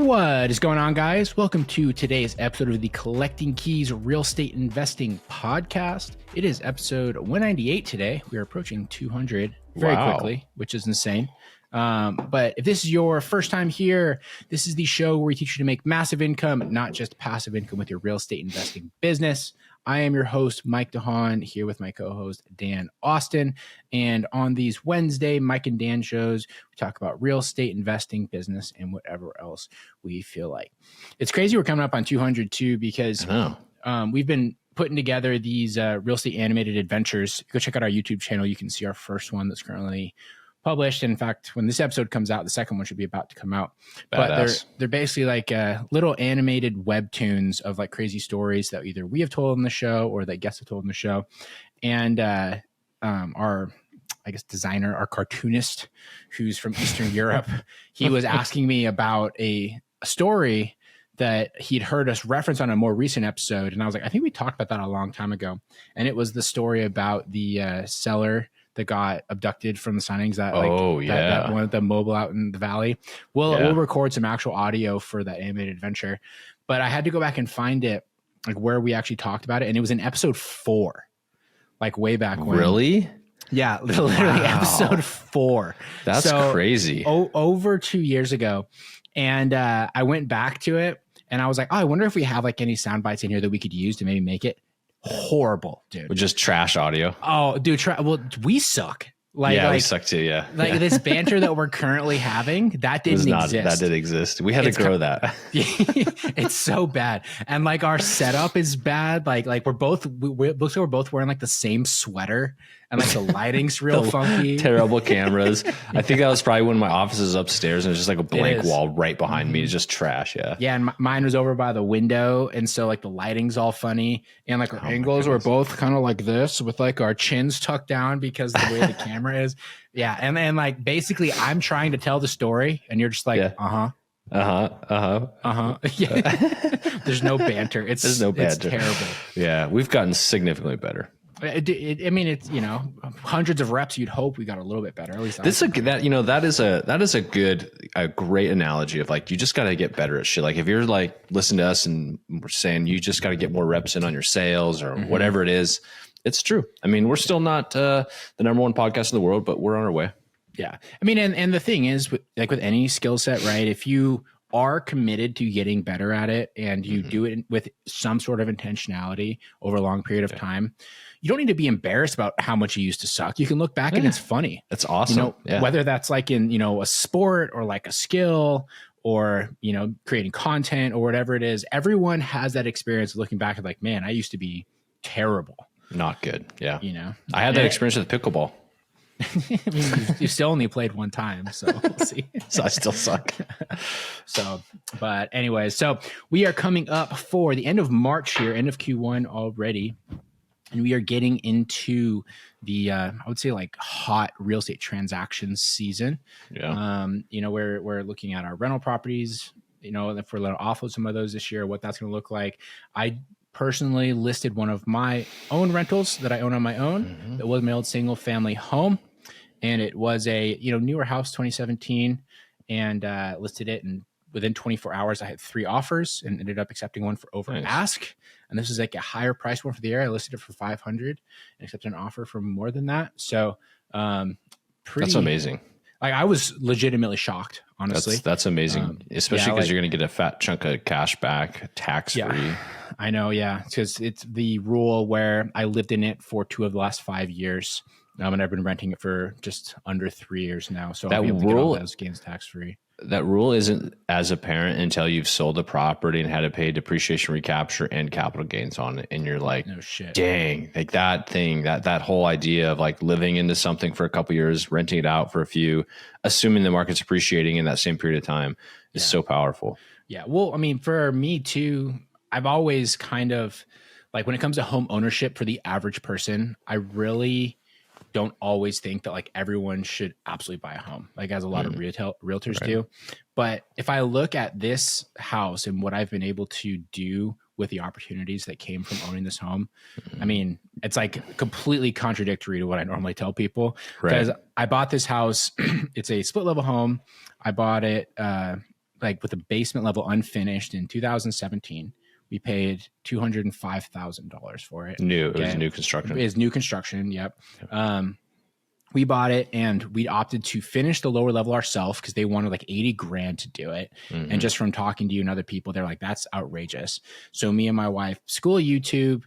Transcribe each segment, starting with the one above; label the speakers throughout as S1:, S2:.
S1: What is going on, guys? Welcome to today's episode of the Collecting Keys Real Estate Investing Podcast. It is episode 198 today. We are approaching 200 very quickly, which is insane. But if this is your first time here, this is the show where we teach you to make massive income, not just passive income with your real estate investing business. I am your host, Mike DeHaan, here with my co-host, Dan Austin. And on these Wednesday Mike and Dan shows, we talk about real estate investing, business, and whatever else we feel like. It's crazy we're coming up on 200 too, because we've been putting together these real estate animated adventures. Go check out our YouTube channel. You can see our first one that's currently published. In fact, when this episode comes out, the second one should be about to come out. Badass. But they're basically like little animated webtoons of like crazy stories that either we have told in the show or that guests have told in the show. And our, I guess, designer, our cartoonist, who's from Eastern Europe, he was asking me about a story that he'd heard us reference on a more recent episode. And I was like, I think we talked about that a long time ago. And it was the story about the seller that got abducted from the signings that that one at the mobile out in the valley. We'll record some actual audio for that animated adventure, but I had to go back and find it, like where we actually talked about it. And it was in episode 4, like way back when.
S2: Really?
S1: Yeah. Literally episode 4.
S2: That's crazy.
S1: Over 2 years ago. And I went back to it and I was like, oh, I wonder if we have like any sound bites in here that we could use to maybe make it horrible, dude.
S2: With just trash audio.
S1: Oh, dude. Well, we suck.
S2: We suck too. Yeah.
S1: This banter that we're currently having, that didn't exist.
S2: That did exist. We had to grow that.
S1: It's so bad. And like our setup is bad. Like we're both wearing like the same sweater and like the lighting's real funky.
S2: Terrible cameras. I think that was probably when my office is upstairs and it's just like a blank wall right behind me. It's just trash. Yeah.
S1: Yeah. And mine was over by the window. And so like the lighting's all funny. And like our angles were both kind of like this with like our chins tucked down because the way the camera is. Yeah. And then like basically I'm trying to tell the story and you're just like, yeah. There's no banter. There's no banter. It's terrible.
S2: Yeah. We've gotten significantly better.
S1: I mean, it's, hundreds of reps. You'd hope we got a little bit better. At least
S2: that is a great analogy of like, you just got to get better at shit. Like if you're like listening to us and we're saying you just got to get more reps in on your sales or whatever it is, it's true. I mean, we're still not the number one podcast in the world, but we're on our way.
S1: Yeah. I mean, and the thing is, like with any skill set, right? If you are committed to getting better at it and you do it with some sort of intentionality over a long period of time, you don't need to be embarrassed about how much you used to suck. You can look back and it's funny.
S2: That's awesome.
S1: Whether that's like in, a sport or like a skill or, creating content or whatever it is, everyone has that experience of looking back and like, man, I used to be terrible.
S2: Not good. Yeah. I had that experience with pickleball.
S1: I mean, you still only played one time, so we'll see.
S2: So I still suck.
S1: But anyways, so we are coming up for the end of March here, end of Q1 already. And we are getting into the, I would say like hot real estate transactions season.
S2: Yeah.
S1: We're looking at our rental properties, if we're going to offload some of those this year, what that's going to look like. I personally listed one of my own rentals that I own on my own. That was my old single family home. And it was a, newer house, 2017, and listed it. And within 24 hours, I had 3 offers and ended up accepting one for over ask. And this is like a higher price one for the area. I listed it for 500 and accepted an offer for more than that. So
S2: that's amazing.
S1: Like I was legitimately shocked, honestly.
S2: That's amazing, especially because you're going to get a fat chunk of cash back, tax-free.
S1: Yeah, I know, yeah. Because it's the rule where I lived in it for 2 of the last 5 years. And I've been renting it for just under 3 years now. So I'll be able to get all those gains tax-free.
S2: That rule isn't as apparent until you've sold the property and had to pay depreciation recapture and capital gains on it. And you're like,
S1: no shit.
S2: Dang, like that thing, that whole idea of like living into something for a couple of years, renting it out for a few, assuming the market's appreciating in that same period of time is so powerful.
S1: Yeah. Well, I mean, for me too, I've always kind of like when it comes to home ownership for the average person, I really don't always think that like everyone should absolutely buy a home, like as a lot of realtors do. But if I look at this house and what I've been able to do with the opportunities that came from owning this home, I mean, it's like completely contradictory to what I normally tell people. Because I bought this house. It's a split level home. I bought it like with the basement level unfinished in 2017. We paid $205,000 for it.
S2: It was new construction.
S1: It was new construction. Yep. We bought it and we opted to finish the lower level ourselves because they wanted like 80 grand to do it. And just from talking to you and other people, they're like, that's outrageous. So me and my wife, school of YouTube,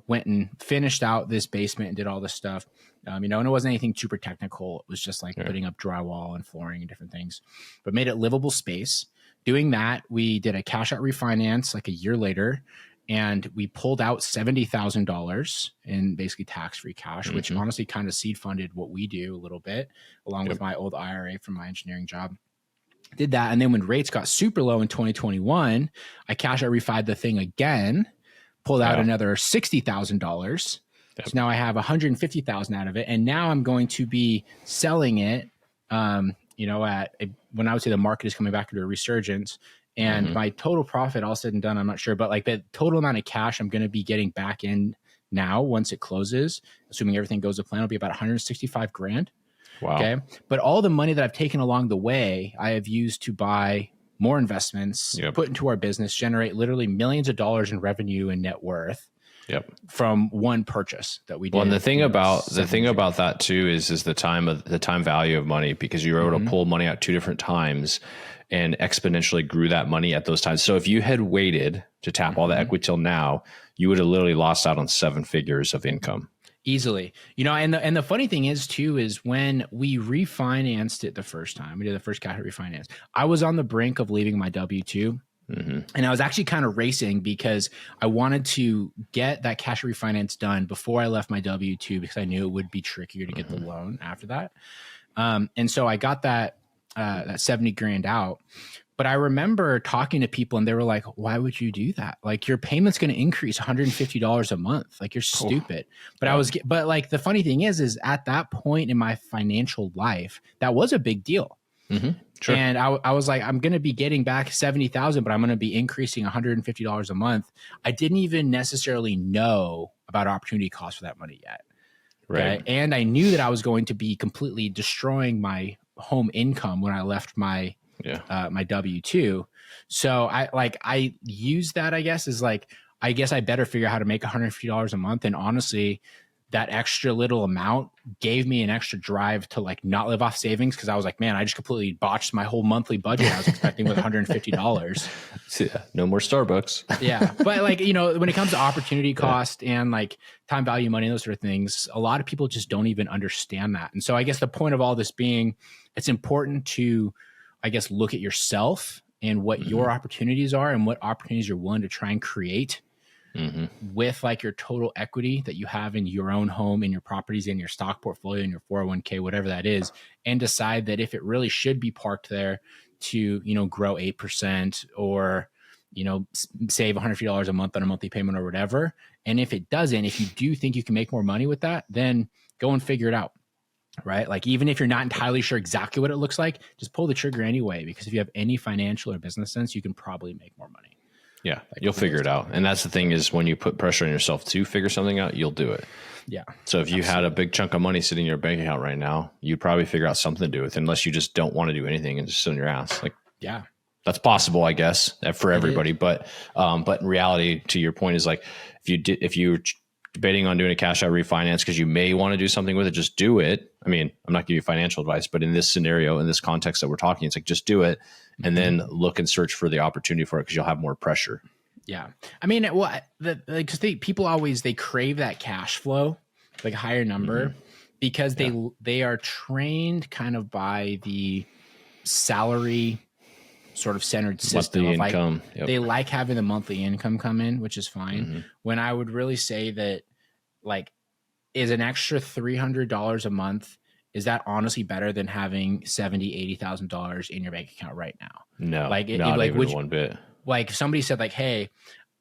S1: went and finished out this basement and did all this stuff. And it wasn't anything super technical. It was just like putting up drywall and flooring and different things, but made it livable space. Doing that, we did a cash out refinance like a year later, and we pulled out $70,000 in basically tax-free cash, which honestly kind of seed funded what we do a little bit, along with my old IRA from my engineering job. Did that, and then when rates got super low in 2021, I cash out refied the thing again, pulled out another $60,000. So now I have $150,000 out of it, and now I'm going to be selling it. When I would say the market is coming back into a resurgence, and my total profit, all said and done, I'm not sure, but like the total amount of cash I'm going to be getting back in now once it closes, assuming everything goes to plan, will be about 165 grand.
S2: Wow.
S1: Okay. But all the money that I've taken along the way, I have used to buy more investments, put into our business, generate literally millions of dollars in revenue and net worth. From one purchase that we did.
S2: Well, and the thing about that too is the time value of money, because you were able to pull money out 2 different times and exponentially grew that money at those times. So if you had waited to tap all the equity till now, you would have literally lost out on 7 figures of income.
S1: Easily. And the funny thing is too, is when we refinanced it the first time, we did the first cash refinance, I was on the brink of leaving my W-2. And I was actually kind of racing because I wanted to get that cash refinance done before I left my W-2, because I knew it would be trickier to get the loan after that. And so I got that 70 grand out. But I remember talking to people and they were like, why would you do that? Like, your payment's going to increase $150 a month. Like, you're stupid. But like, the funny thing is at that point in my financial life, that was a big deal.
S2: Sure.
S1: And I was like, I'm going to be getting back 70,000, but I'm going to be increasing $150 a month. I didn't even necessarily know about opportunity cost for that money yet.
S2: Right.
S1: Okay? And I knew that I was going to be completely destroying my home income when I left my my W-2. So I use that, I guess, is like, I guess I better figure out how to make $150 a month. And honestly, that extra little amount gave me an extra drive to like not live off savings, because I was like, man, I just completely botched my whole monthly budget I was expecting with $150.
S2: Yeah, no more Starbucks.
S1: Yeah. But like, when it comes to opportunity cost and like time value money, those sort of things, a lot of people just don't even understand that. And so I guess the point of all this being, it's important to, I guess, look at yourself and what your opportunities are and what opportunities you're willing to try and create with like your total equity that you have in your own home, in your properties, in your stock portfolio, in your 401k, whatever that is, and decide that if it really should be parked there to, grow 8% or, save $150 a month on a monthly payment or whatever. And if it doesn't, if you do think you can make more money with that, then go and figure it out. Right? Like, even if you're not entirely sure exactly what it looks like, just pull the trigger anyway, because if you have any financial or business sense, you can probably make more money.
S2: Yeah, like, you'll figure it out. And that's the thing, is when you put pressure on yourself to figure something out, you'll do it.
S1: Yeah.
S2: So if you had a big chunk of money sitting in your bank account right now, you'd probably figure out something to do with it, unless you just don't want to do anything and just sit on your ass. Like,
S1: yeah,
S2: that's possible, I guess, for everybody. But in reality, to your point, is like, if you're debating on doing a cash out refinance because you may want to do something with it, just do it. I mean, I'm not giving you financial advice, but in this scenario, in this context that we're talking, it's like, just do it and then look and search for the opportunity for it, because you'll have more pressure.
S1: Yeah. I mean, because people always, they crave that cash flow, like a higher number, because they are trained kind of by the salary sort of centered system of
S2: income.
S1: They like having the monthly income come in, which is fine. When I would really say that, like, is an extra $300 a month, is that honestly better than having $70,000, $80,000 in your bank account right now?
S2: No,
S1: like
S2: not like, even one bit.
S1: Like, if somebody said like, hey,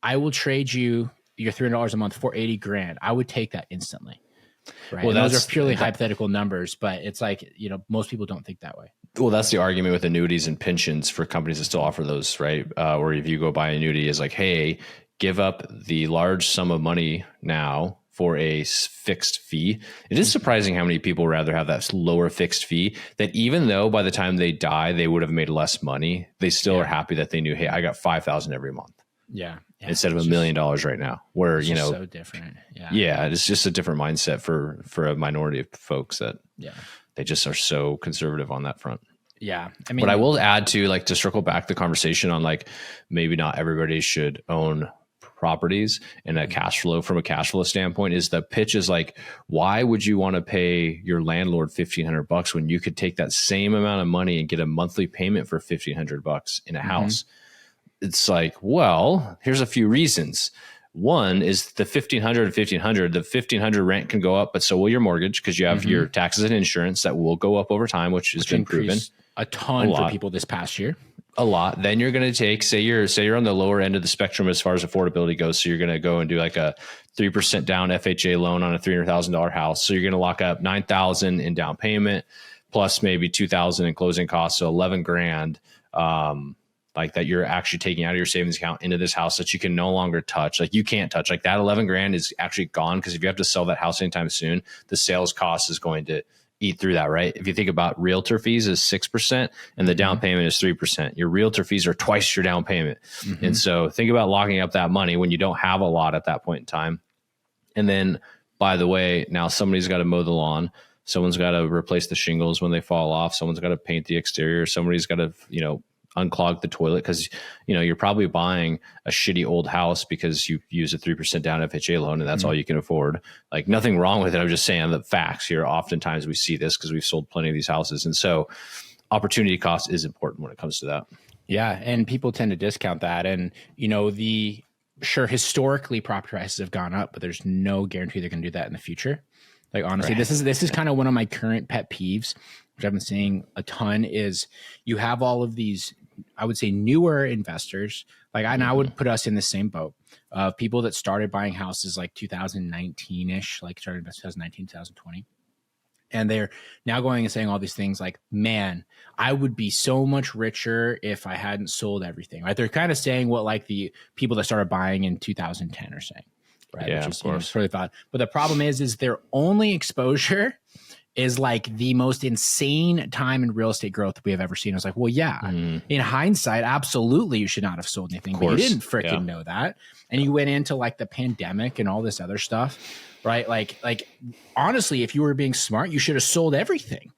S1: I will trade you your $300 a month for 80 grand, I would take that instantly. Right. Well, those are purely hypothetical numbers, but it's like, most people don't think that way.
S2: Well, that's the argument with annuities and pensions for companies that still offer those, right? Or if you go buy annuity, is like, hey, give up the large sum of money now for a fixed fee. It is surprising how many people rather have that lower fixed fee, that even though by the time they die, they would have made less money, they still are happy that they knew, hey, I got $5,000 every month.
S1: Yeah.
S2: Instead of $1 million right now, where, you know,
S1: so different.
S2: Yeah. It's just a different mindset for a minority of folks that they just are so conservative on that front.
S1: Yeah. I mean,
S2: but I will add to, like, to circle back the conversation on, like, maybe not everybody should own properties and a cash flow, from a cash flow standpoint, is the pitch is like, why would you want to pay your landlord $1,500 when you could take that same amount of money and get a monthly payment for $1,500 in a house? It's like, well, here's a few reasons. One is the $1,500 to $1,500. The $1,500 rent can go up, but so will your mortgage, because you have your taxes and insurance that will go up over time, which has been proven
S1: a ton for people this past year.
S2: A lot. Then you're going to take, say you're on the lower end of the spectrum as far as affordability goes. So you're going to go and do like a 3% down FHA loan on a $300,000 house. So you're going to lock up $9,000 in down payment, plus maybe $2,000 in closing costs. So $11,000, like that you're actually taking out of your savings account into this house that you can no longer touch. Like you can't touch, like that $11,000 is actually gone. Because if you have to sell that house anytime soon, the sales cost is going to eat through that, right? If you think about realtor fees is 6% and the down payment is 3%, your realtor fees are twice your down payment. And so think about locking up that money when you don't have a lot at that point in time. And then, by the way, now somebody's got to mow the lawn. Someone's got to replace the shingles when they fall off. Someone's got to paint the exterior. Somebody's got to, you know, unclog the toilet, because, you know, you're probably buying a shitty old house because you use a 3% down FHA loan and that's all you can afford. Like, nothing wrong with it. I'm just saying the facts here. Oftentimes we see this because we've sold plenty of these houses. And so opportunity cost is important when it comes to that. Yeah.
S1: And people tend to discount that. And, you know, historically property prices have gone up, but there's no guarantee they're going to do that in the future. Like, honestly, this is kind of one of my current pet peeves, which I've been seeing a ton, is you have all of these, I would say, newer investors. Like, I would put us in the same boat of people that started buying houses like 2019-ish, like started in 2019, 2020. And they're now going and saying all these things like, man, I would be so much richer if I hadn't sold everything, right? They're kind of saying what like the people that started buying in 2010 are saying, right?
S2: Yeah,
S1: which is,
S2: of course.
S1: Sort of thought. But the problem is their only exposure is like the most insane time in real estate growth we have ever seen. I was like, well, yeah, in hindsight, absolutely, you should not have sold anything, but you didn't freaking know that. And you went into like the pandemic and all this other stuff, right? Like honestly, if you were being smart, you should have sold everything,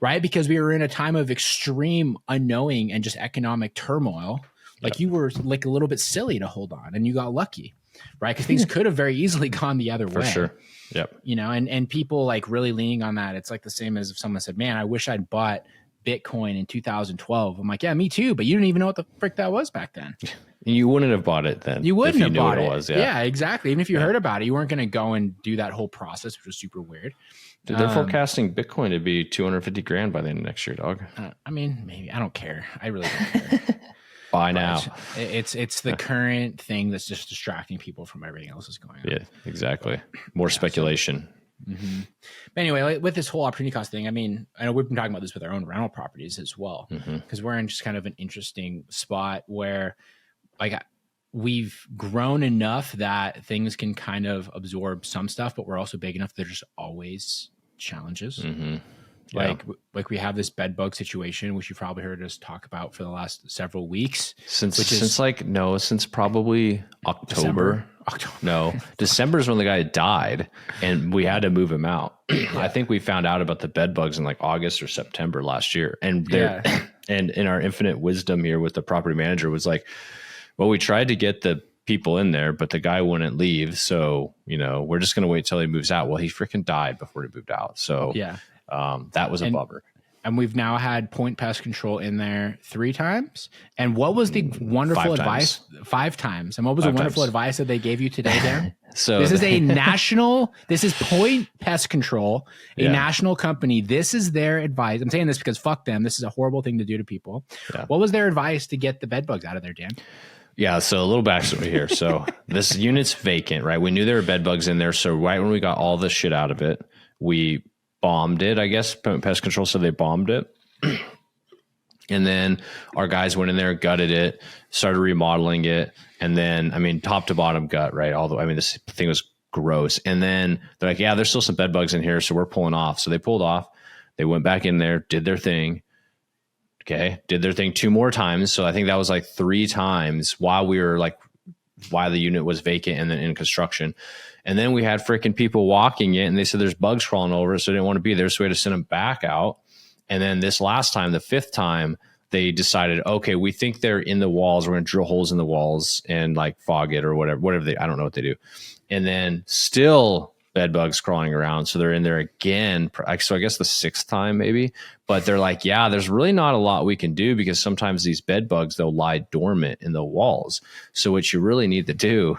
S1: right? Because we were in a time of extreme unknowing and just economic turmoil. Like you were like a little bit silly to hold on, and you got lucky, right? Because things could have very easily gone the other way.
S2: For sure. Yep.
S1: You know, and people like really leaning on that. It's like the same as if someone said, man, I wish I'd bought Bitcoin in 2012. I'm like, yeah, me too. But you didn't even know what the frick that was back then.
S2: You wouldn't have bought it then.
S1: You wouldn't have bought it.
S2: Was,
S1: yeah, exactly. Even if you heard about it, you weren't going to go and do that whole process, which was super weird.
S2: Dude, they're forecasting Bitcoin to be $250,000 by the end of next year, dog.
S1: I mean, maybe. I don't care. I really don't care.
S2: Buy now.
S1: It's the current thing that's just distracting people from everything else that's going on.
S2: Yeah, exactly. More speculation.
S1: But anyway, like, with this whole opportunity cost thing, I mean, I know we've been talking about this with our own rental properties as well, because we're in just kind of an interesting spot where, like, we've grown enough that things can kind of absorb some stuff, but we're also big enough that there's just always challenges. Like we have this bed bug situation, which you've probably heard us talk about for the last several weeks. Since
S2: probably October. No, December is when the guy died and we had to move him out. I think we found out about the bed bugs in like August or September last year. And and in our infinite wisdom here with the property manager was like, well, we tried to get the people in there, but the guy wouldn't leave. So, you know, we're just going to wait till he moves out. Well, he freaking died before he moved out. So that was a bummer.
S1: And we've now had Point Pest Control in there 3 times. And what was the wonderful advice? 5 times. And what was the wonderful advice that they gave you today, Dan?
S2: So
S1: this is this is Point Pest Control, a national company. This is their advice. I'm saying this because fuck them. This is a horrible thing to do to people. Yeah. What was their advice to get the bed bugs out of there, Dan?
S2: Yeah, so a little backstory here. So this unit's vacant, right? We knew there were bed bugs in there. So right when we got all this shit out of it, we bombed it, I guess. Pest Control said they bombed it. And then our guys went in there, gutted it, started remodeling it. And then, I mean, top to bottom gut, right? This thing was gross. And then they're like, yeah, there's still some bed bugs in here, so we're pulling off. So they pulled off. They went back in there, did their thing. Okay, did their thing 2 more times. So I think that was like 3 times while the unit was vacant and then in construction. And then we had freaking people walking it, and they said there's bugs crawling over it, so they didn't want to be there. So we had to send them back out. And then this last time, the 5th time, they decided, okay, we think they're in the walls. We're going to drill holes in the walls and like fog it or whatever I don't know what they do. And then still bed bugs crawling around. So they're in there again. So I guess the 6th time maybe, but they're like, yeah, there's really not a lot we can do because sometimes these bed bugs, they'll lie dormant in the walls. So what you really need to do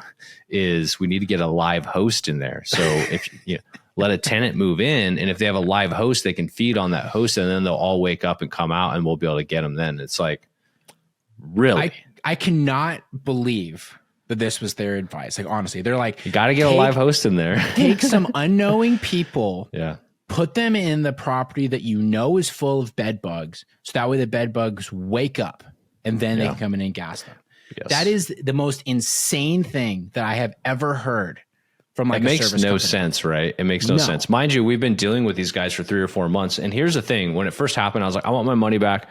S2: is we need to get a live host in there. So if you let a tenant move in, and if they have a live host, they can feed on that host, and then they'll all wake up and come out, and we'll be able to get them then. It's like, really?
S1: I cannot believe that this was their advice. Like, honestly, they're like,
S2: you got to get a live host in there.
S1: Take some unknowing people,
S2: yeah,
S1: put them in the property that you know is full of bed bugs, so that way the bed bugs wake up, and then they can come in and gas them. Yes. That is the most insane thing that I have ever heard. From like
S2: it makes no sense, right? It makes no sense. Mind you, we've been dealing with these guys for 3 or 4 months. And here's the thing. When it first happened, I was like, I want my money back.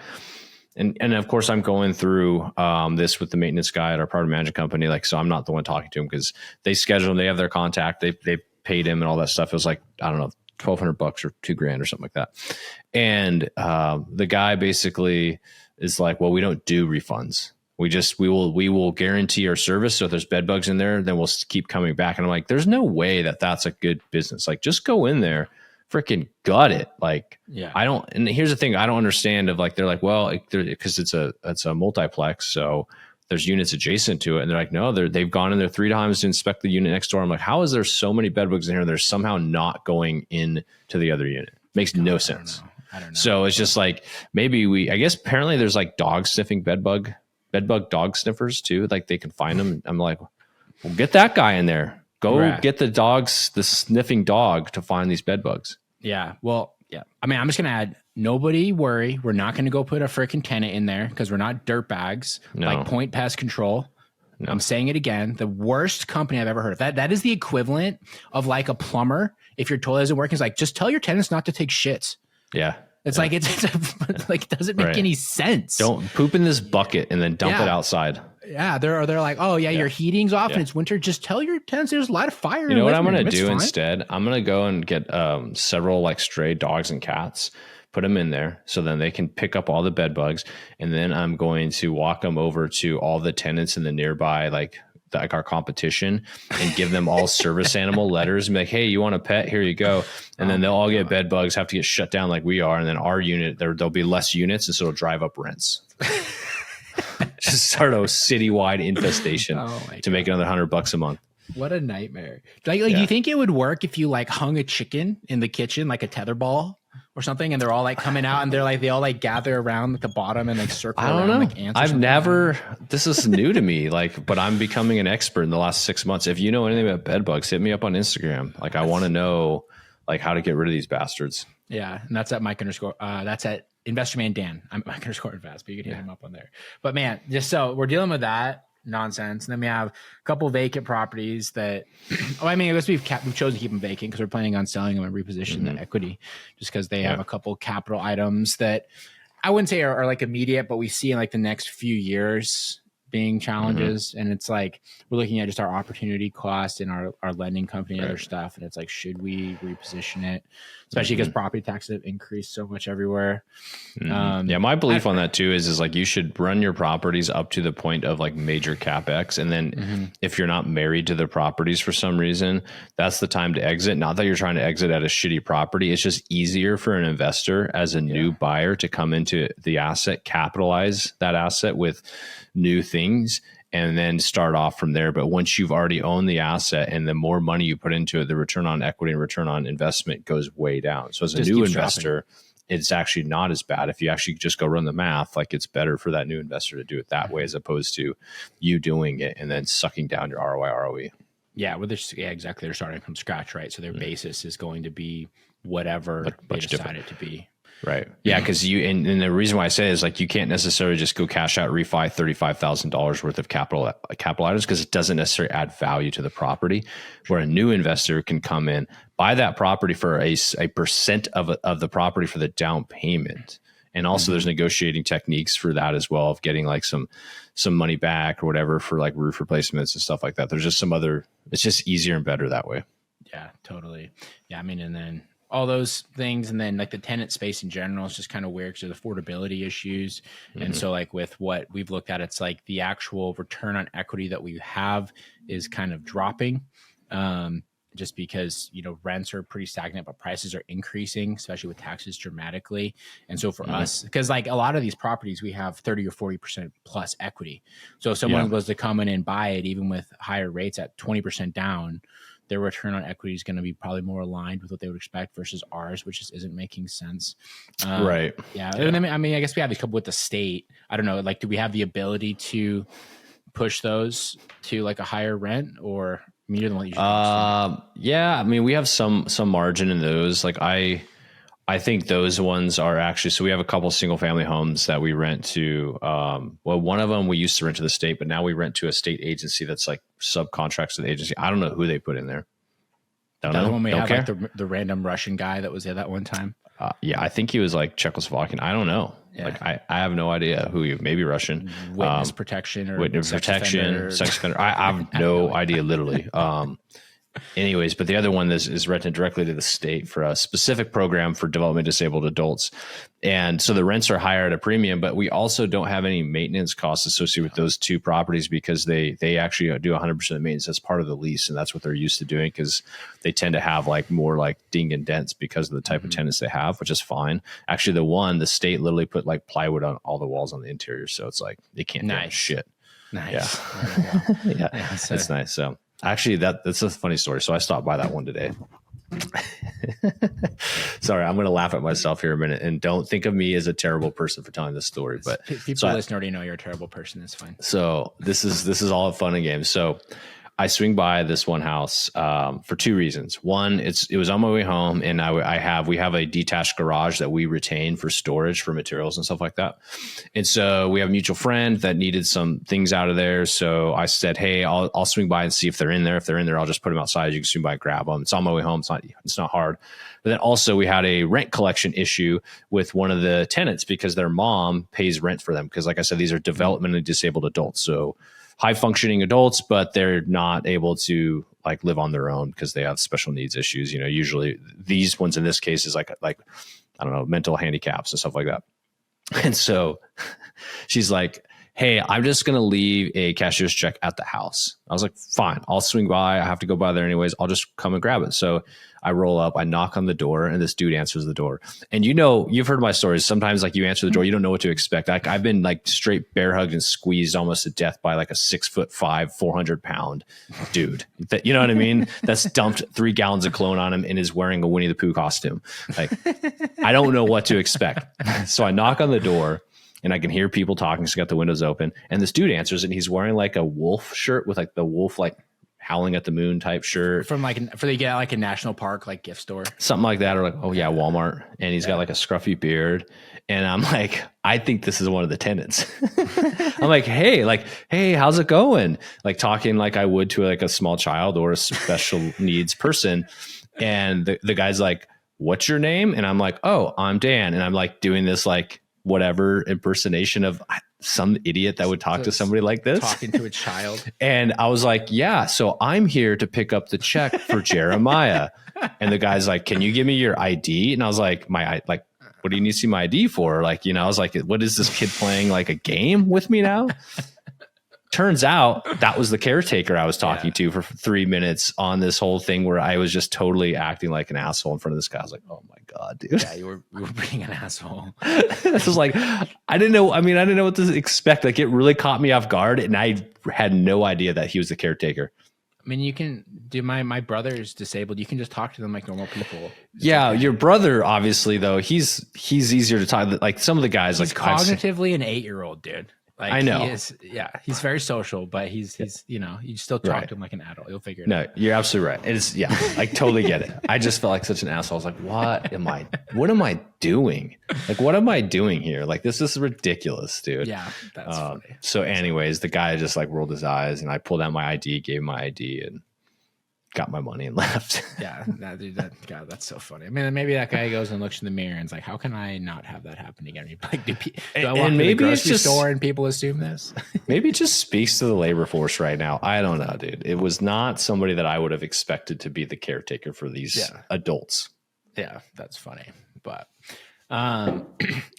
S2: And of course, I'm going through this with the maintenance guy at our property management company. Like, so I'm not the one talking to him because they schedule him. They have their contact. They paid him and all that stuff. It was like, I don't know, $1,200 or $2,000 or something like that. And the guy basically is like, well, we don't do refunds. We will guarantee our service. So if there's bed bugs in there, then we'll keep coming back. And I'm like, there's no way that that's a good business. Like, just go in there, freaking gut it. Like, yeah, I don't. And here's the thing, I don't understand. Of like, they're like, well, because it's a multiplex, so there's units adjacent to it. And they're like, no, they've gone in there 3 times to inspect the unit next door. I'm like, how is there so many bed bugs in here? And they're somehow not going in to the other unit. Makes no sense. I don't know. So it's just like, maybe I guess apparently there's like dog sniffing bed bug dog sniffers too. Like they can find them. I'm like, well, get that guy in there. Go get the sniffing dog to find these bed bugs.
S1: Yeah. Well, yeah. I mean, I'm just going to add, nobody worry. We're not going to go put a freaking tenant in there because we're not dirt bags like Point Pest Control. No. I'm saying it again. The worst company I've ever heard of. That is the equivalent of like a plumber. If your toilet isn't working, it's like, just tell your tenants not to take shits.
S2: Yeah.
S1: It's like, like, it doesn't make any sense.
S2: Don't poop in this bucket and then dump it outside.
S1: Yeah. They're like, oh yeah, your heating's off and it's winter. Just tell your tenants there's a lot of fire.
S2: You know what I'm going to do instead? I'm going to go and get several like stray dogs and cats, put them in there so then they can pick up all the bed bugs. And then I'm going to walk them over to all the tenants in the nearby, like our competition, and give them all service animal letters and be like, hey, you want a pet? Here you go. And then they'll all get bed bugs, have to get shut down like we are. And then our unit, there'll be less units, and so it'll drive up rents. Just start a citywide infestation to make another $100 a month.
S1: What a nightmare. Like do you think it would work if you like hung a chicken in the kitchen, like a tetherball or something, and they're all like coming out and they all like gather around at the bottom and like circle around? I don't know. Like ants
S2: I've never, this is new to me, like, but I'm becoming an expert in the last 6 months. If you know anything about bed bugs, hit me up on Instagram. Like, I want to know like how to get rid of these bastards.
S1: Yeah. And that's at Mike _ that's at Investorman Dan. I'm Mike _ Invest, but you can hit him up on there. But man, just so we're dealing with that nonsense. And then we have a couple vacant properties that, I mean, I guess we've chosen to keep them vacant because we're planning on selling them and reposition the equity, just because they have a couple capital items that I wouldn't say are like immediate, but we see in like the next few years being challenges. And it's like, we're looking at just our opportunity cost and our lending company and other stuff. And it's like, should we reposition it? Especially because property taxes have increased so much everywhere.
S2: Yeah, my belief on that too is like you should run your properties up to the point of like major CapEx. And then if you're not married to the properties for some reason, that's the time to exit. Not that you're trying to exit at a shitty property. It's just easier for an investor as a new buyer to come into the asset, capitalize that asset with new things, and then start off from there. But once you've already owned the asset and the more money you put into it, the return on equity and return on investment goes way down. So as a new investor, it's actually not as bad. If you actually just go run the math, like it's better for that new investor to do it that way as opposed to you doing it and then sucking down your ROI, ROE.
S1: Yeah, well, exactly. They're starting from scratch, right? So their basis is going to be whatever they decide it to be.
S2: Right. Yeah. Cause and the reason why I say is like, you can't necessarily just go cash out, refi $35,000 worth of capital items, because it doesn't necessarily add value to the property, where a new investor can come in, buy that property for a percent of the property for the down payment. And also there's negotiating techniques for that as well, of getting like some money back or whatever for like roof replacements and stuff like that. There's just it's just easier and better that way.
S1: Yeah, totally. Yeah. I mean, and then all those things, and then like the tenant space in general is just kind of weird because of affordability issues. And so like with what we've looked at, it's like the actual return on equity that we have is kind of dropping. Just because, rents are pretty stagnant, but prices are increasing, especially with taxes dramatically. And so for us, because like a lot of these properties, we have 30 or 40% plus equity. So if someone was to come in and buy it, even with higher rates at 20% down, their return on equity is going to be probably more aligned with what they would expect versus ours, which just isn't making sense.
S2: Right.
S1: Yeah. And I mean, I guess we have a couple with the state. I don't know, like, do we have the ability to push those to like a higher rent, or you're the one
S2: yeah, I mean, we have some margin in those. Like I think those ones are actually, so we have a couple single family homes that we rent to. Well, one of them we used to rent to the state, but now we rent to a state agency that's like subcontracts to the agency. I don't know who they put in there.
S1: Don't know. One we have like the random Russian guy that was there that one time.
S2: Yeah, I think he was like Czechoslovakian. I don't know. Yeah. Like I have no idea who you. Maybe Russian.
S1: Witness protection or
S2: sex offender. I have no idea, literally. Anyways, but the other one is rented directly to the state for a specific program for development disabled adults. And so the rents are higher at a premium, but we also don't have any maintenance costs associated with those two properties, because they actually do 100% of maintenance as part of the lease. And that's what they're used to doing, because they tend to have like more like ding and dents because of the type of tenants they have, which is fine. Actually, the state literally put like plywood on all the walls on the interior. So it's like, they can't do shit.
S1: Nice.
S2: Yeah. That's nice. So actually, that's a funny story. So I stopped by that one today. Sorry, I'm going to laugh at myself here a minute, and don't think of me as a terrible person for telling this story. But
S1: people listening already know you're a terrible person. It's fine.
S2: So this is all fun and games. So I swing by this one house for two reasons. One, it was on my way home, and we have a detached garage that we retain for storage for materials and stuff like that. And so we have a mutual friend that needed some things out of there. So I said, hey, I'll swing by and see if they're in there. If they're in there, I'll just put them outside. You can swing by and grab them. It's on my way home. It's not hard. But then also we had a rent collection issue with one of the tenants, because their mom pays rent for them. Because like I said, these are developmentally disabled adults. So high functioning adults, but they're not able to like live on their own because they have special needs issues. Usually these ones in this case is like, I don't know, mental handicaps and stuff like that. And so she's like, hey, I'm just going to leave a cashier's check at the house. I was like, fine, I'll swing by. I have to go by there anyways. I'll just come and grab it. So I roll up, I knock on the door, and this dude answers the door. And you've heard my stories. Sometimes like you answer the door, you don't know what to expect. Like I've been like straight bear hugged and squeezed almost to death by like a 6'5", 400-pound dude. That, you know what I mean? That's dumped 3 gallons of cologne on him and is wearing a Winnie the Pooh costume. Like I don't know what to expect. So I knock on the door, and I can hear people talking. So I got the windows open, and this dude answers, and he's wearing like a wolf shirt with like the wolf, like Howling at the Moon type shirt
S1: from like they get like a national park, like gift store,
S2: something like that. Or like, oh yeah, Walmart. And he's got like a scruffy beard. And I'm like, I think this is one of the tenants. I'm like, hey, how's it going? Like talking like I would to like a small child or a special needs person. And the guy's like, what's your name? And I'm like, oh, I'm Dan. And I'm like doing this like whatever impersonation of some idiot that would talk to somebody like this.
S1: Talking to a child.
S2: And I was like, yeah, so I'm here to pick up the check for Jeremiah. And the guy's like, can you give me your ID? And I was like, what do you need to see my ID for? Like, I was like, what is this kid playing like a game with me now? Turns out that was the caretaker I was talking to for 3 minutes on this whole thing where I was just totally acting like an asshole in front of this guy. I was like, oh my God, dude.
S1: Yeah, you were being an asshole.
S2: This was like, I didn't know what to expect. Like it really caught me off guard, and I had no idea that he was the caretaker.
S1: I mean, you can do my brother is disabled. You can just talk to them like normal people.
S2: Yeah, your brother, obviously, though, he's easier to talk. Like some of the guys,
S1: he's
S2: like
S1: cognitively an 8-year-old, dude. Like
S2: I know.
S1: he is, yeah, he's very social, but he's you still talk to him like an adult. You'll figure it out.
S2: No, you're absolutely right. It's I totally get it. I just felt like such an asshole. I was like, what am I doing? Like, what am I doing here? Like, this is ridiculous, dude.
S1: Yeah, that's funny.
S2: So anyways, the guy just like rolled his eyes and I pulled out my ID, gave him my ID and got my money and left.
S1: Yeah, God, that's so funny. I mean, maybe that guy goes and looks in the mirror and is like, how can I not have that happen again? Like, do I walk to the grocery store and people assume this?
S2: Maybe it just speaks to the labor force right now. I don't know, dude. It was not somebody that I would have expected to be the caretaker for these adults.
S1: Yeah, that's funny. But yeah,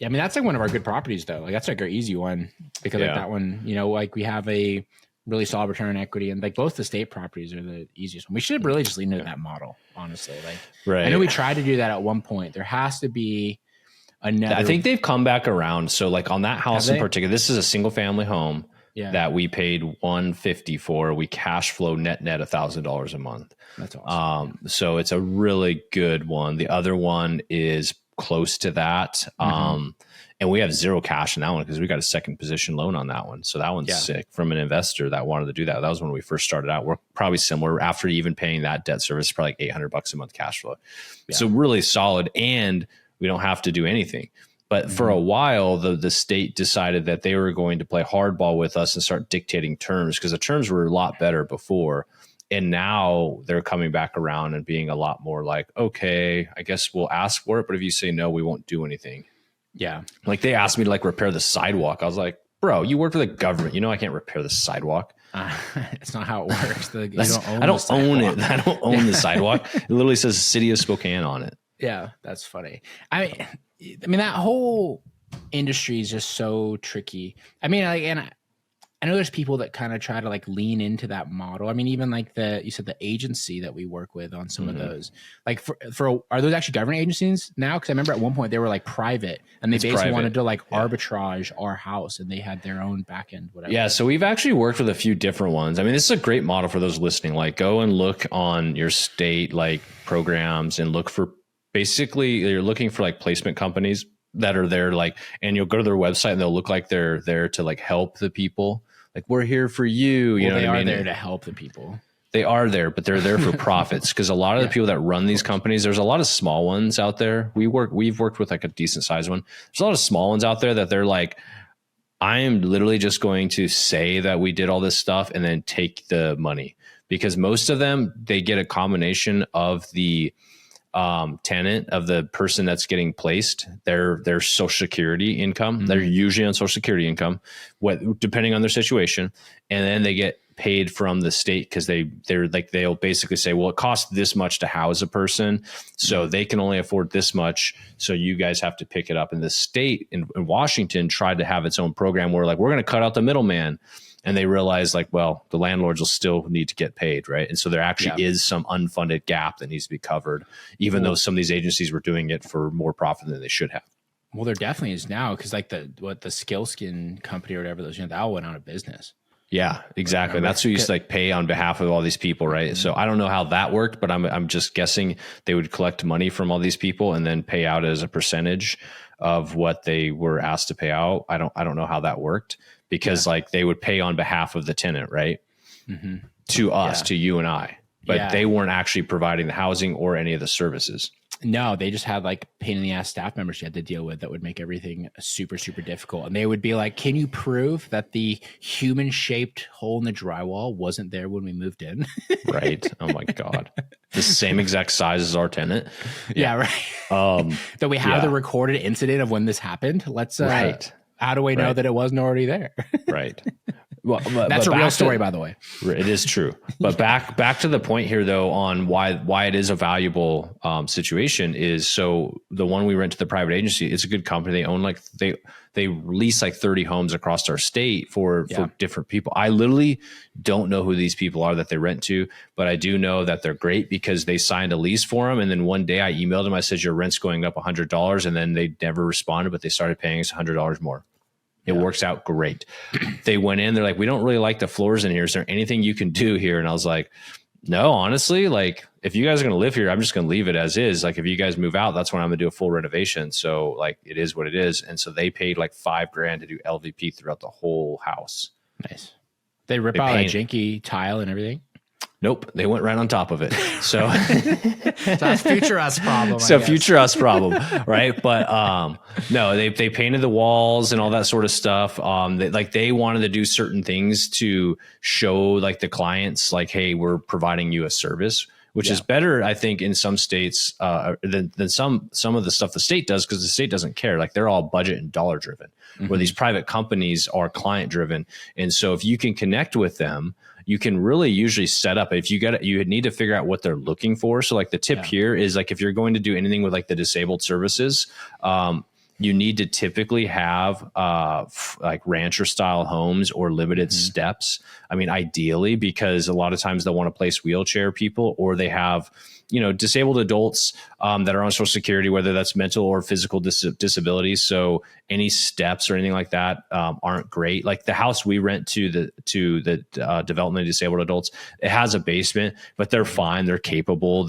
S1: I mean, that's like one of our good properties though. Like that's like our easy one because like that one, like we have a really solid return on equity, and like both the state properties are the easiest one. We should really just lean into that model, honestly. Like, I know we tried to do that at one point. There has to be another.
S2: I think they've come back around. So, like on that house in particular, this is a single family home that we paid $150 for. We cash flow net $1,000 a month.
S1: That's awesome.
S2: So it's a really good one. The other one is close to that. And we have zero cash in that one because we got a second position loan on that one. So that one's sick from an investor that wanted to do that. That was when we first started out. We're probably similar after even paying that debt service, probably like $800 a month cash flow. Yeah. So really solid, and we don't have to do anything. But for a while, the state decided that they were going to play hardball with us and start dictating terms because the terms were a lot better before. And now they're coming back around and being a lot more like, okay, I guess we'll ask for it. But if you say no, we won't do anything.
S1: Yeah.
S2: Like they asked me to like repair the sidewalk. I was like, bro, you work for the government. I can't repair the sidewalk.
S1: It's not how it works.
S2: I don't own it. I don't own the sidewalk. It literally says City of Spokane on it.
S1: Yeah, that's funny. I mean, that whole industry is just so tricky. I mean, I know there's people that kind of try to like lean into that model. I mean, even like you said the agency that we work with on some of those, like are those actually government agencies now? Cause I remember at one point they were like private and they basically wanted to like arbitrage our house and they had their own back end, whatever.
S2: Yeah. So we've actually worked with a few different ones. I mean, this is a great model for those listening. Like go and look on your state, like programs and look for basically you're looking for like placement companies that are there, like, and you'll go to their website and they'll look like they're there to like help the people. Like we're here for you. You know what I mean?
S1: They are there to help the people.
S2: They are there, but they're there for profits because a lot of the people that run these companies, there's a lot of small ones out there. We've worked with like a decent sized one. There's a lot of small ones out there that they're like, I am literally just going to say that we did all this stuff and then take the money because most of them, they get a combination of the tenant of the person that's getting placed, their social security income. They're usually on social security income, depending on their situation. And then they get paid from the state because they'll basically say, well, it costs this much to house a person. So they can only afford this much. So you guys have to pick it up. And the state in Washington tried to have its own program where like, we're going to cut out the middleman. And they realize like, well, the landlords will still need to get paid, right? And so there actually is some unfunded gap that needs to be covered, even though some of these agencies were doing it for more profit than they should have.
S1: Well, there definitely is now because like the Skill Skin company or whatever, that all went out of business.
S2: Yeah, exactly. That's who used to like pay on behalf of all these people, right? So I don't know how that worked, but I'm just guessing they would collect money from all these people and then pay out as a percentage of what they were asked to pay out. I don't know how that worked. Because like they would pay on behalf of the tenant, right? To us, to you and I, but they weren't actually providing the housing or any of the services.
S1: No, they just had like pain in the ass staff members you had to deal with that would make everything super, super difficult. And they would be like, can you prove that the human shaped hole in the drywall wasn't there when we moved in?
S2: Right. Oh my God. The same exact size as our tenant.
S1: Yeah, right. That we have the recorded incident of when this happened. Let's how do we know that it wasn't already there?
S2: Right.
S1: Well, that's a real story, by the way.
S2: It is true. But back to the point here, though, on why it is a valuable situation is so the one we rent to the private agency, it's a good company. They own they lease like 30 homes across our state for different people. I literally don't know who these people are that they rent to, but I do know that they're great because they signed a lease for them. And then one day I emailed them. I said, your rent's going up $100. And then they never responded, but they started paying us $100 more. It works out great. They went in, they're like, we don't really like the floors in here. Is there anything you can do here? And I was like, No, honestly, like if you guys are going to live here, I'm just going to leave it as is. Like if you guys move out, that's when I'm going to do a full renovation. So like it is what it is. And so they paid like $5,000 to do LVP throughout the whole house.
S1: Nice. They rip out a janky tile and everything.
S2: Nope, they went right on top of it. So,
S1: so that's future us problem.
S2: So future us problem, right? But no, they painted the walls and all that sort of stuff. They wanted to do certain things to show like the clients, like, hey, we're providing you a service, which is better, I think, in some states than some of the stuff the state does, because the state doesn't care. Like they're all budget and dollar driven, where these private companies are client driven. And so if you can connect with them, you can really usually set up, if you need to figure out what they're looking for. So like the tip here is like, if you're going to do anything with like the disabled services, you need to typically have like rancher style homes or limited steps. I mean, ideally, because a lot of times they'll want to place wheelchair people, or they have, disabled adults that are on Social Security, whether that's mental or physical disabilities. So any steps or anything like that aren't great. Like the house we rent to the developmentally disabled adults, it has a basement, but they're fine. They're capable.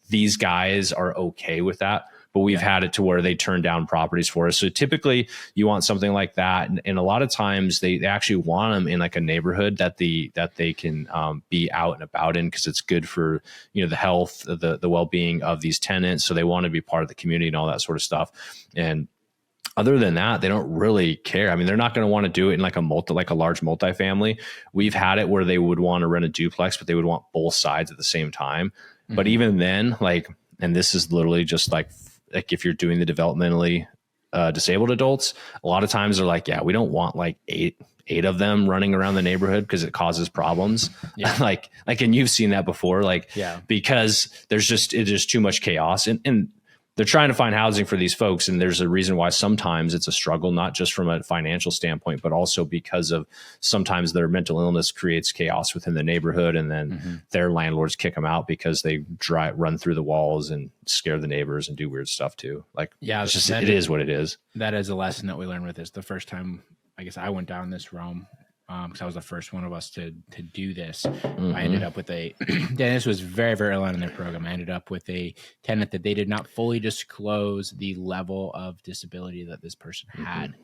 S2: These guys are okay with that. But we've had it to where they turn down properties for us. So typically you want something like that. And a lot of times they actually want them in like a neighborhood that they can be out and about in, because it's good for, the health, the well-being of these tenants. So they want to be part of the community and all that sort of stuff. And other than that, they don't really care. I mean, they're not going to want to do it in like a large multifamily. We've had it where they would want to rent a duplex, but they would want both sides at the same time. But even then, and this is literally just like if you're doing the developmentally disabled adults, a lot of times they're like, yeah, we don't want like eight of them running around the neighborhood because it causes problems. Yeah. like, and you've seen that before, because it's just too much chaos, and they're trying to find housing for these folks. And there's a reason why sometimes it's a struggle, not just from a financial standpoint, but also because of sometimes their mental illness creates chaos within the neighborhood. And then their landlords kick them out because they run through the walls and scare the neighbors and do weird stuff too. It is what it is.
S1: That is a lesson that we learned with this. The first time, I guess, I went down this realm, because I was the first one of us to do this. I ended up with this was very, very early on in their program. I ended up with a tenant that they did not fully disclose the level of disability that this person had.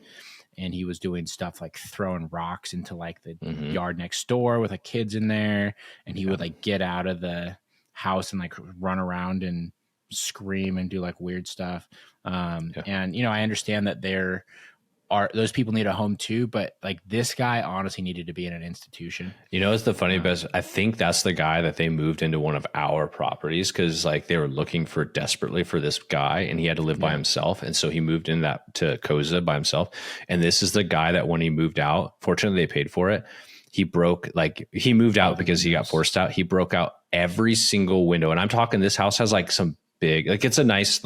S1: And he was doing stuff like throwing rocks into like the yard next door with like kids in there. And he would like get out of the house and like run around and scream and do like weird stuff. And, I understand that those people need a home too, but like this guy honestly needed to be in an institution.
S2: It's the funny best. I think that's the guy that they moved into one of our properties, because like they were looking desperately for this guy, and he had to live by himself. And so he moved in to Koza by himself. And this is the guy that when he moved out, fortunately they paid for it. He moved out because he got forced out. He broke out every single window. And I'm talking, this house has like some big, like it's a nice,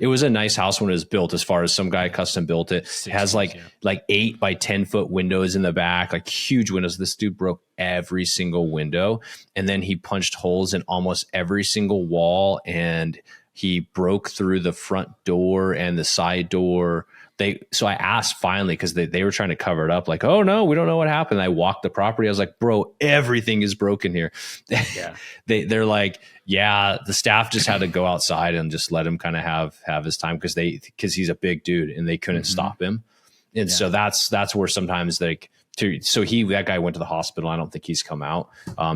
S2: it was a nice house when it was built, as far as some guy custom built it. It has like 8 by 10 foot windows in the back, like huge windows. This dude broke every single window, and then he punched holes in almost every single wall, and he broke through the front door and the side door. So I asked finally, because they were trying to cover it up, like, oh no, we don't know what happened. I walked the property. I was like, bro, everything is broken here. Yeah. They're like, yeah, the staff just had to go outside and just let him kind of have his time, because he's a big dude and they couldn't stop him. And so that's where sometimes that guy went to the hospital. I don't think he's come out,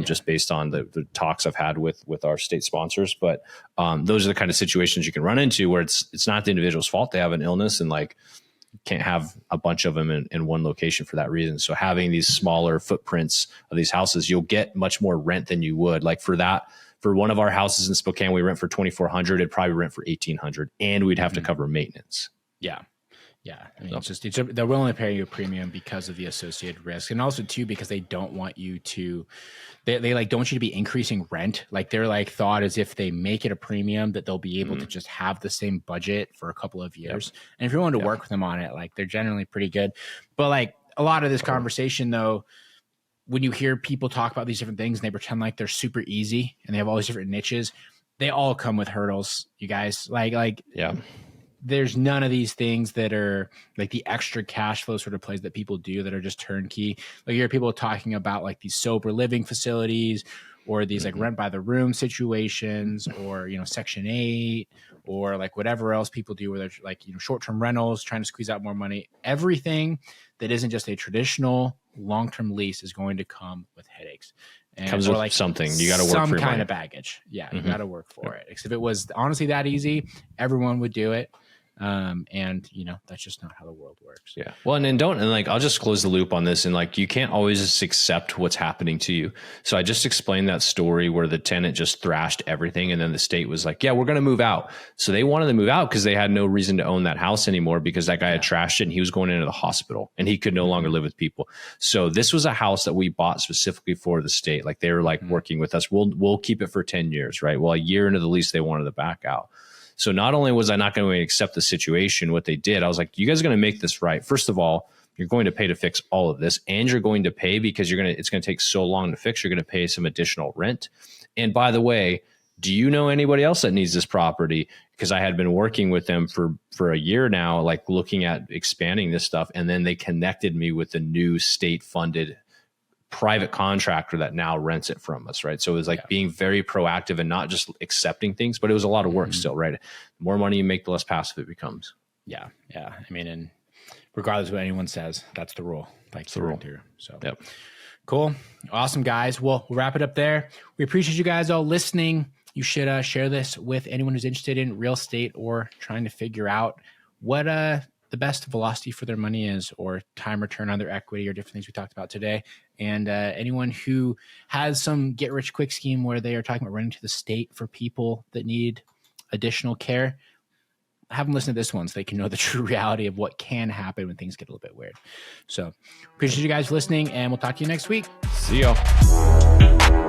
S2: just based on the talks I've had with our state sponsors. But those are the kind of situations you can run into where it's not the individual's fault. They have an illness, and like can't have a bunch of them in one location for that reason. So having these smaller footprints of these houses, you'll get much more rent than you would. Like for one of our houses in Spokane, we rent for $2,400. It'd probably rent for $1,800, and we'd have to cover maintenance.
S1: Yeah. Yeah, I mean, they're willing to pay you a premium because of the associated risk, and also too because they don't want you to, they like don't want you to be increasing rent. Like their like thought is if they make it a premium, that they'll be able to just have the same budget for a couple of years. Yep. And if you're willing to work with them on it, like they're generally pretty good. But like a lot of this conversation though, when you hear people talk about these different things and they pretend like they're super easy and they have all these different niches, they all come with hurdles. You guys
S2: yeah.
S1: There's none of these things that are like the extra cash flow sort of plays that people do that are just turnkey. Like you hear people talking about like these sober living facilities or these like rent by the room situations, or, Section 8, or like whatever else people do where they're like, short-term rentals, trying to squeeze out more money. Everything that isn't just a traditional long-term lease is going to come with headaches. And
S2: comes with like something. You got to work
S1: some
S2: for your
S1: kind
S2: money.
S1: of baggage. Yeah, you got to work for it. Because if it was honestly that easy, everyone would do it. And that's just not how the world works.
S2: Yeah. Well, and like, I'll just close the loop on this. And like, you can't always just accept what's happening to you. So I just explained that story where the tenant just thrashed everything. And then the state was like, yeah, we're going to move out. So they wanted to move out because they had no reason to own that house anymore, because that guy had trashed it and he was going into the hospital and he could no longer live with people. So this was a house that we bought specifically for the state. Like, they were like working with us. We'll keep it for 10 years. Right. Well, a year into the lease, they wanted to back out. So not only was I not going to accept the situation, what they did, I was like, you guys are going to make this right. First of all, you're going to pay to fix all of this, and you're going to pay because it's going to take so long to fix. You're going to pay some additional rent. And by the way, do you know anybody else that needs this property? Because I had been working with them for a year now, like looking at expanding this stuff. And then they connected me with the new state funded private contractor that now rents it from us, right? So it was like being very proactive and not just accepting things, but it was a lot of work still, right? The more money you make, the less passive it becomes.
S1: Yeah. I mean, and regardless of what anyone says, that's the rule. Like the rule. So cool. Awesome, guys. Well, we'll wrap it up there. We appreciate you guys all listening. You should share this with anyone who's interested in real estate or trying to figure out what the best velocity for their money is, or time return on their equity, or different things we talked about today. And anyone who has some get rich quick scheme where they are talking about running to the state for people that need additional care, have them listen to this one so they can know the true reality of what can happen when things get a little bit weird. So appreciate you guys listening, and we'll talk to you next week.
S2: See y'all.